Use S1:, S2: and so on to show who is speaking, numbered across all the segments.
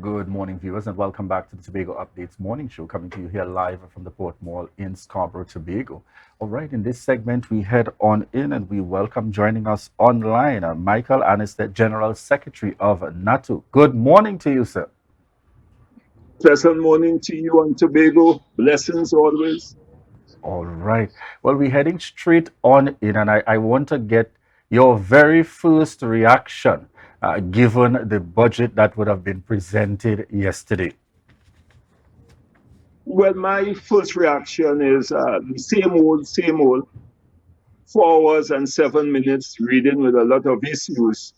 S1: Good morning, viewers, and welcome back to the Tobago Updates morning show, coming to you here live from the Port Mall in Scarborough, Tobago. All right, in this segment, we head on in and we welcome joining us online, Michael Anistet, General Secretary of NATO. Good morning to you, sir.
S2: Pleasant morning to you on Tobago. Blessings always.
S1: All right. Well, we're heading straight on in, and I want to get your very first reaction given the budget that would have been presented yesterday.
S2: Well, my first reaction is the same old, 4 hours and 7 minutes reading with a lot of issues.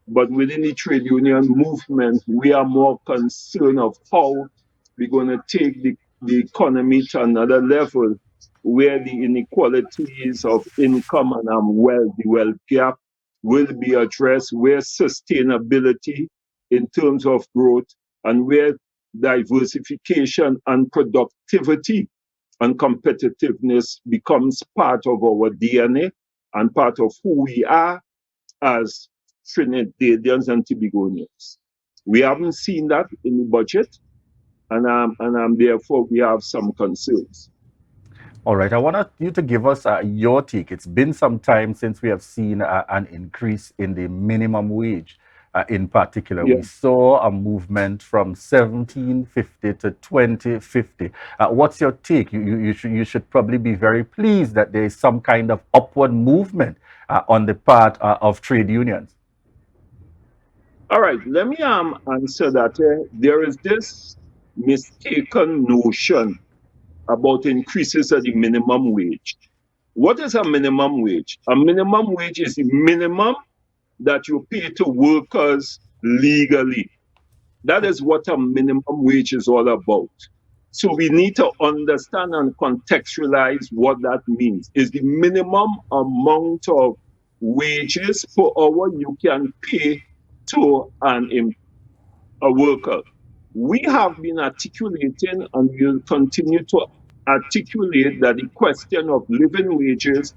S2: But within the trade union movement, we are more concerned of how we're going to take the economy to another level where the inequalities of income and wealth, the wealth gap, will be addressed, where sustainability in terms of growth and where diversification and productivity and competitiveness becomes part of our DNA and part of who we are as Trinidadians and Tobagonians. We haven't seen that in the budget, and therefore we have some concerns.
S1: All right, I want you to give us your take. It's been some time since we have seen an increase in the minimum wage. In particular,
S2: Yeah.
S1: we saw a movement from 1750 to 2050. What's your take? You should probably be very pleased that there is some kind of upward movement on the part of trade unions.
S2: All right, let me answer that. There is this mistaken notion about increases of the minimum wage. What is a minimum wage? A minimum wage is the minimum that you pay to workers legally. That is what a minimum wage is all about. So we need to understand and contextualize what that means. Is the minimum amount of wages per hour you can pay to a worker. We have been articulating and will continue to articulate that the question of living wages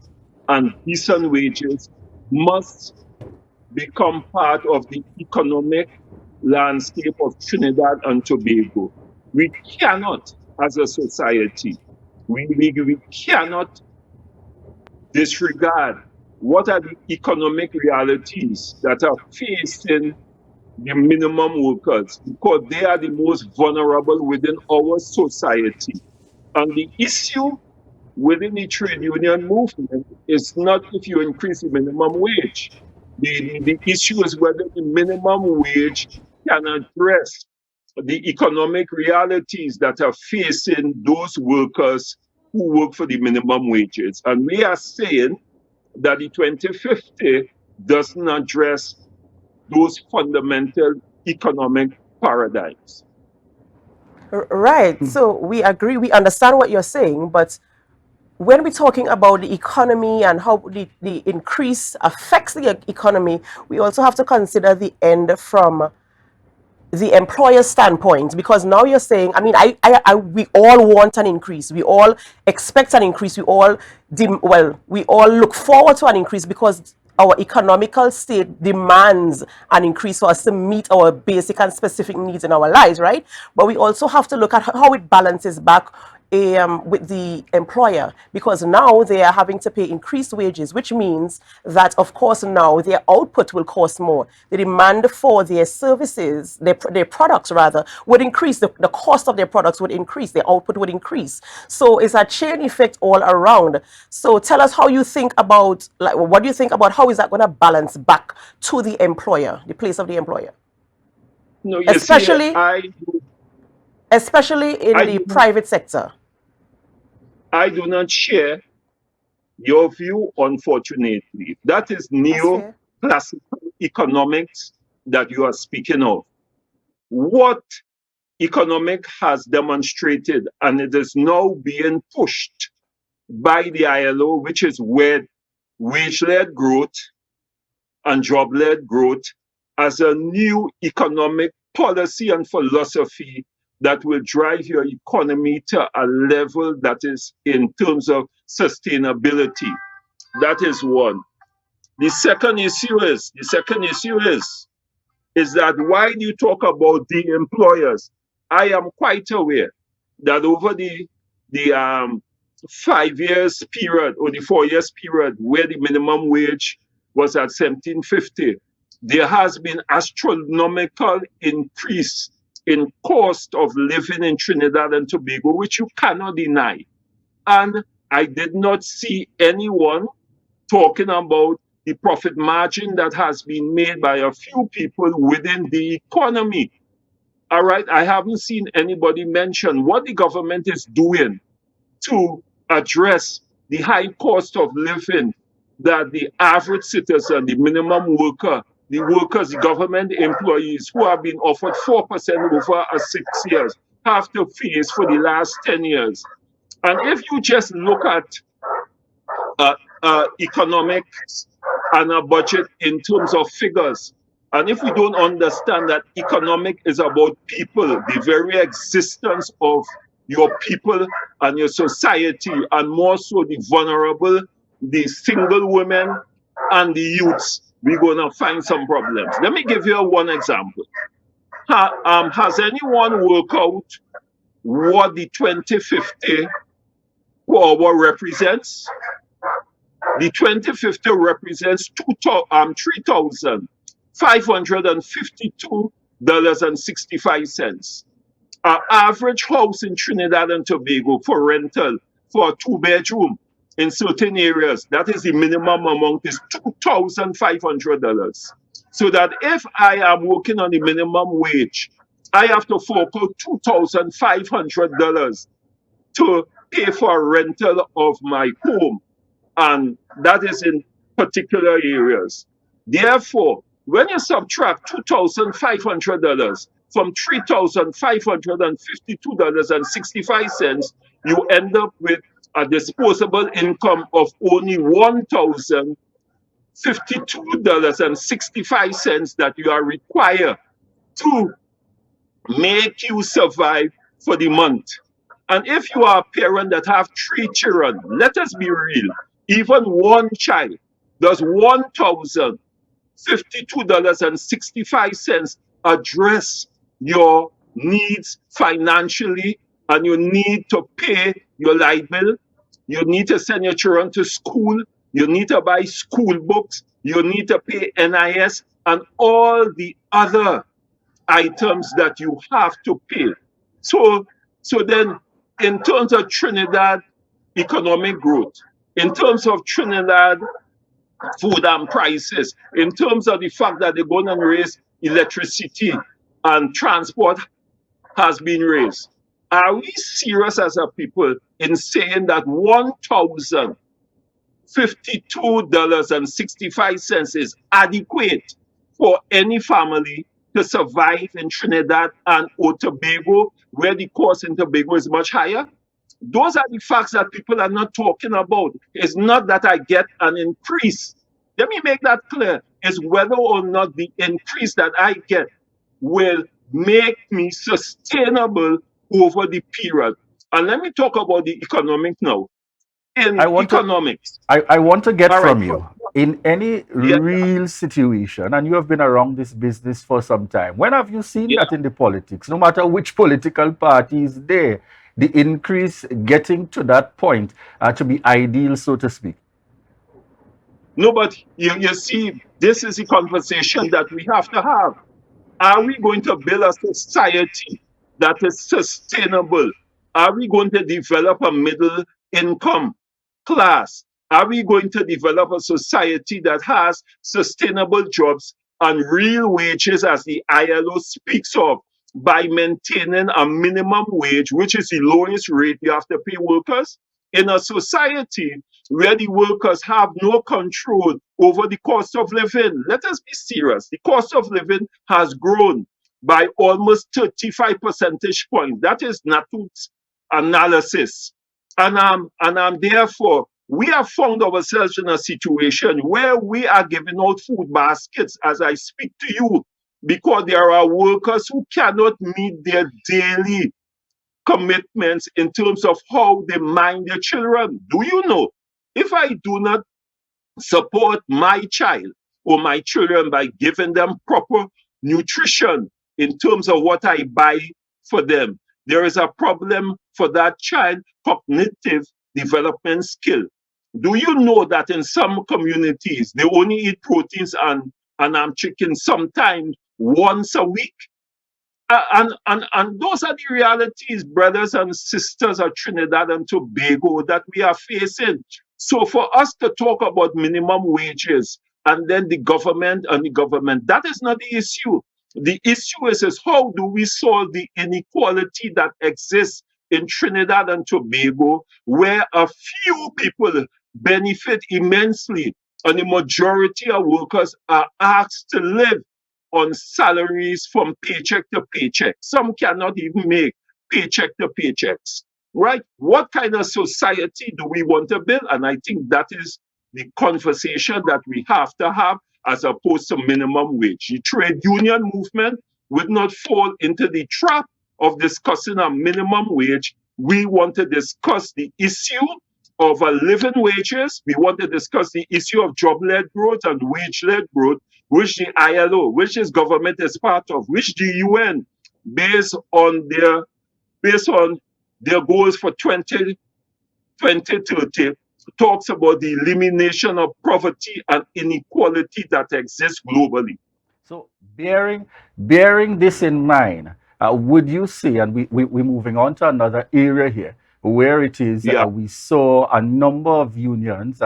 S2: and decent wages must become part of the economic landscape of Trinidad and Tobago. We cannot, as a society, we cannot disregard what are the economic realities that are facing the minimum workers because they are the most vulnerable within our society. And the issue within the trade union movement is not if you increase the minimum wage. The issue is whether the minimum wage can address the economic realities that are facing those workers who work for the minimum wages. And we are saying that the 2050 doesn't address those fundamental economic paradigms.
S3: Right. So we agree, we understand what you're saying, but when we're talking about the economy and how the increase affects the economy, we also have to consider the end from the employer standpoint, because now you're saying, I mean, we all want an increase, we all expect an increase, we all look forward to an increase because our economical state demands an increase for us to meet our basic and specific needs in our lives, right? But we also have to look at how it balances back with the employer, because now they are having to pay increased wages, which means that, of course, now their output will cost more. The demand for their services, their products rather, would increase. The cost of their products would increase. Their output would increase. So it's a chain effect all around. So tell us how you think about, like, what do you think about how is that going to balance back to the employer, the place of the employer,
S2: No, you see,
S3: especially in
S2: I
S3: the
S2: do not,
S3: private sector.
S2: I do not share your view, unfortunately. That is
S3: That's fair.
S2: neoclassical economics that you are speaking of. What economic has demonstrated, and it is now being pushed by the ILO, which is where wage led growth and job led growth as a new economic policy and philosophy that will drive your economy to a level that is in terms of sustainability. That is one. The second issue is is that while you talk about the employers, I am quite aware that over the 5 years period or the 4 years period where the minimum wage was at 1750, there has been astronomical increase in cost of living in Trinidad and Tobago, which you cannot deny. And I did not see anyone talking about the profit margin that has been made by a few people within the economy. All right, I haven't seen anybody mention what the government is doing to address the high cost of living that the average citizen, the minimum worker, the workers, the government employees who have been offered 4% over a 6 years have to face for the last 10 years. And if you just look at economics and a budget in terms of figures, and if we don't understand that economic is about people, the very existence of your people and your society, and more so the vulnerable, the single women and the youths, we're going to find some problems. Let me give you one example. Has anyone worked out what the 2050 per hour represents? The 2050 represents $3,552.65. Our average house in Trinidad and Tobago for rental for a 2 bedroom in certain areas, that is the minimum amount, is $2,500. So that if I am working on the minimum wage, I have to fork out $2,500 to pay for a rental of my home, and that is in particular areas. Therefore, when you subtract $2,500 from $3,552.65, you end up with a disposable income of only $1,052.65 that you are required to make you survive for the month. And if you are a parent that have 3 children, let us be real, even one child does $1,052.65 address your needs financially, and you need to pay your light bill, you need to send your children to school, you need to buy school books, you need to pay NIS and all the other items that you have to pay. So, so then, in terms of Trinidad economic growth, in terms of Trinidad food and prices, in terms of the fact that they're going to raise electricity and transport has been raised, are we serious as a people in saying that $1,052.65 is adequate for any family to survive in Trinidad and or Tobago, where the cost in Tobago is much higher? Those are the facts that people are not talking about. It's not that I get an increase. Let me make that clear. It's whether or not the increase that I get will make me sustainable over the period. And let me talk about the economic now.
S1: I
S2: In
S1: want to
S2: economics,
S1: I want to get
S2: all right,
S1: from you in any
S2: yeah,
S1: real situation, and you have been around this business for some time. When have you seen
S2: yeah.
S1: that in the politics, no matter which political party is there, the increase getting to that point to be ideal, so to speak?
S2: No, but you see, this is the conversation that we have to have. Are we going to build a society that is sustainable? Are we going to develop a middle income class? Are we going to develop a society that has sustainable jobs and real wages, as the ILO speaks of, by maintaining a minimum wage, which is the lowest rate you have to pay workers? In a society where the workers have no control over the cost of living. Let us be serious. The cost of living has grown by almost 35 percentage points. That is NATU's analysis. And therefore, we have found ourselves in a situation where we are giving out food baskets as I speak to you, because there are workers who cannot meet their daily commitments in terms of how they mind their children. Do you know? If I do not support my child or my children by giving them proper nutrition in terms of what I buy for them. There is a problem for that child cognitive development skill. Do you know that in some communities they only eat proteins and chicken sometimes once a week? And those are the realities, brothers and sisters of Trinidad and Tobago, that we are facing. So for us to talk about minimum wages and then the government, that is not the issue. The issue is how do we solve the inequality that exists in Trinidad and Tobago, where a few people benefit immensely and the majority of workers are asked to live on salaries from paycheck to paycheck. Some cannot even make paycheck to paychecks, right? What kind of society do we want to build? And I think that is the conversation that we have to have as opposed to minimum wage. The trade union movement would not fall into the trap of discussing a minimum wage. We want to discuss the issue of a living wages. We want to discuss the issue of job-led growth and wage-led growth, which the ILO, which is government is part of, which the UN, based on their goals for 2030, talks about the elimination of poverty and inequality that exists globally.
S1: So bearing this in mind, would you say, and we're moving on to another area here, where it is
S2: Yeah,
S1: we saw a number of unions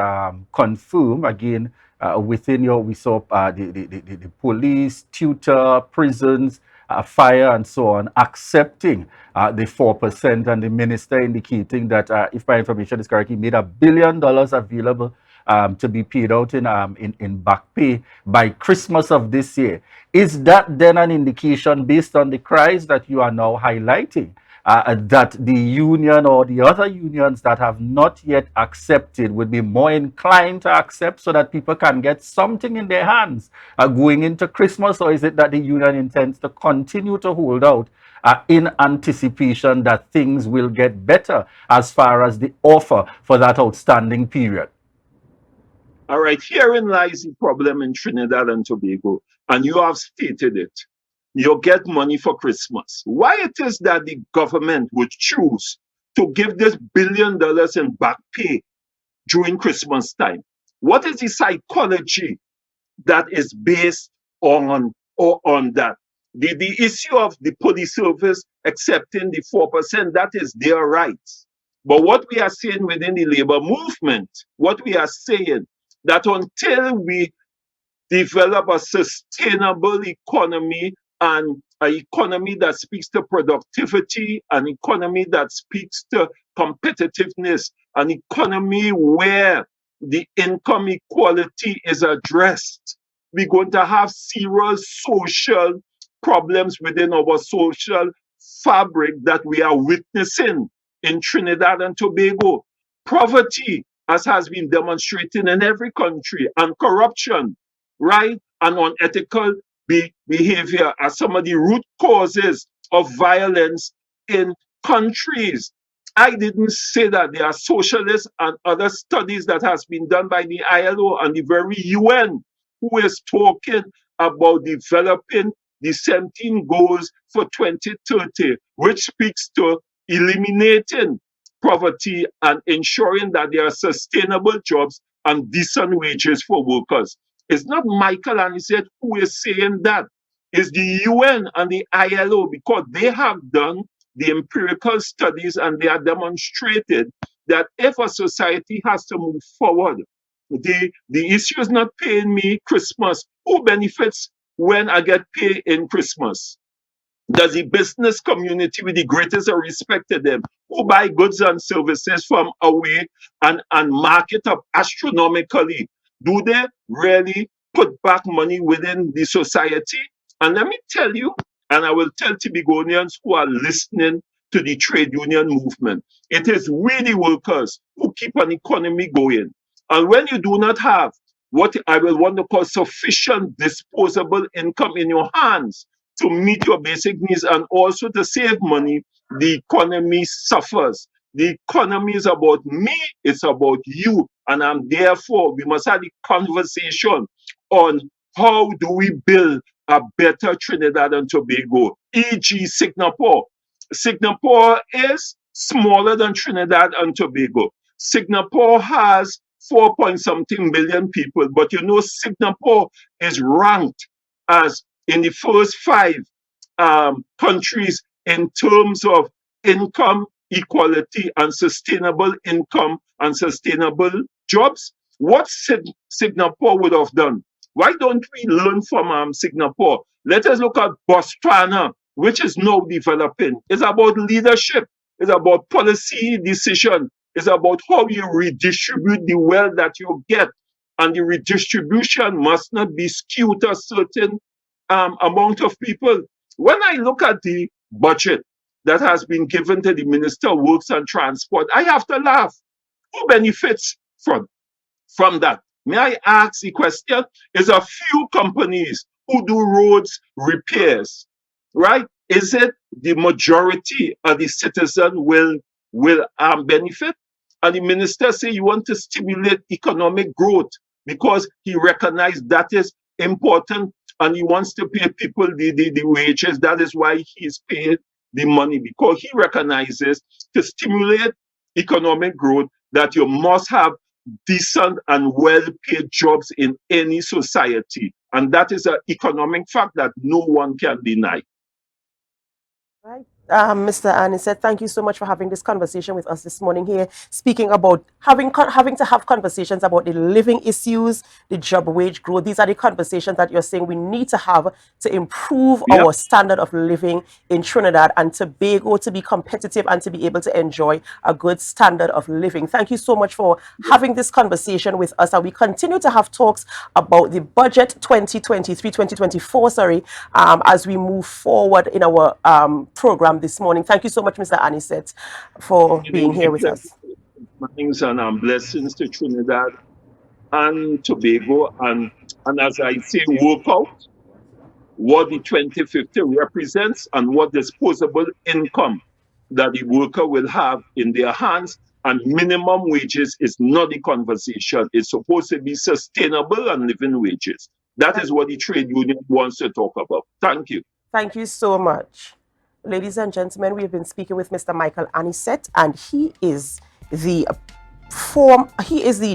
S1: confirm again within your, we saw the police, tutor, prisons, fire, and so on, accepting the 4%, and the minister indicating that, if my information is correct, he made $1 billion available to be paid out in back pay by Christmas of this year. Is that then an indication, based on the cries that you are now highlighting, that the union or the other unions that have not yet accepted would be more inclined to accept, so that people can get something in their hands going into Christmas? Or is it that the union intends to continue to hold out in anticipation that things will get better as far as the offer for that outstanding period?
S2: all right. Herein lies the problem in Trinidad and Tobago, and you have stated it. You get money for Christmas. Why it is that the government would choose to give this $1 billion in back pay during Christmas time? What is the psychology that is based on that? The issue of the police service accepting the 4%, that is their rights. But what we are saying within the labor movement, what we are saying, that until we develop a sustainable economy and an economy that speaks to productivity, an economy that speaks to competitiveness, an economy where the income equality is addressed. We're going to have serious social problems within our social fabric that we are witnessing in Trinidad and Tobago. Poverty, as has been demonstrated in every country, and corruption, right? And unethical behavior are some of the root causes of violence in countries. I didn't say that. There are socialists and other studies that has been done by the ILO and the very UN, who is talking about developing the 17 goals for 2030, which speaks to eliminating poverty and ensuring that there are sustainable jobs and decent wages for workers. It's not Michael and he said who is saying that. It's the UN and the ILO, because they have done the empirical studies and they are demonstrated that if a society has to move forward, the issue is not paying me Christmas. Who benefits when I get paid in Christmas? Does the business community, with the greatest respect to them, who buy goods and services from away and market up astronomically, do they really put back money within the society? And let me tell you, and I will tell Tibigonians who are listening to the trade union movement, it is we the workers who keep an economy going. And when you do not have what I will want to call sufficient disposable income in your hands to meet your basic needs and also to save money, the economy suffers. The economy is about me, it's about you. And therefore, we must have the conversation on how do we build a better Trinidad and Tobago, e.g. Singapore. Singapore is smaller than Trinidad and Tobago. Singapore has 4 point something million people, but you know, Singapore is ranked as in the first five countries in terms of income equality and sustainable income and sustainable jobs. What Singapore would have done? Why don't we learn from Singapore? Let us look at Botswana, which is now developing. It's about leadership. It's about policy decision. It's about how you redistribute the wealth that you get. And the redistribution must not be skewed to a certain amount of people. When I look at the budget that has been given to the Minister of Works and Transport, I have to laugh. Who benefits from that? May I ask the question? Is a few companies who do roads repairs, right? Is it the majority of the citizen will benefit? And the minister say you want to stimulate economic growth because he recognized that is important and he wants to pay people the wages. That is why he's paid the money, because he recognizes to stimulate economic growth that you must have decent and well-paid jobs in any society. And that is an economic fact that no one can deny.
S3: Right. Mr. Anisette, thank you so much for having this conversation with us this morning here, speaking about having to have conversations about the living issues, the job wage growth. These are the conversations that you're saying we need to have to improve
S2: Yep.
S3: our standard of living in Trinidad and Tobago, to be competitive and to be able to enjoy a good standard of living. Thank you so much for having this conversation with us, and we continue to have talks about the budget 2023-2024, as we move forward in our program this morning. Thank you so much, Mr. Anisette, for being here with us.
S2: Thanks and blessings to Trinidad and Tobago. And as I say, work out what the 2050 represents and what disposable income that the worker will have in their hands. And minimum wages is not the conversation. It's supposed to be sustainable and living wages. That is what the trade union wants to talk about. Thank you.
S3: Thank you so much. Ladies and gentlemen, we have been speaking with Mr. Michael Anisette, and he is the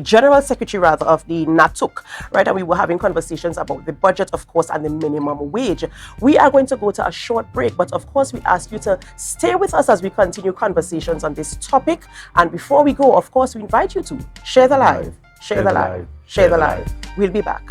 S3: General Secretary rather of the NATUC, right? And we were having conversations about the budget, of course, and the minimum wage. We are going to go to a short break, but of course we ask you to stay with us as we continue conversations on this topic. And before we go, of course, we invite you to share the live, share the live, share the live. We'll be back.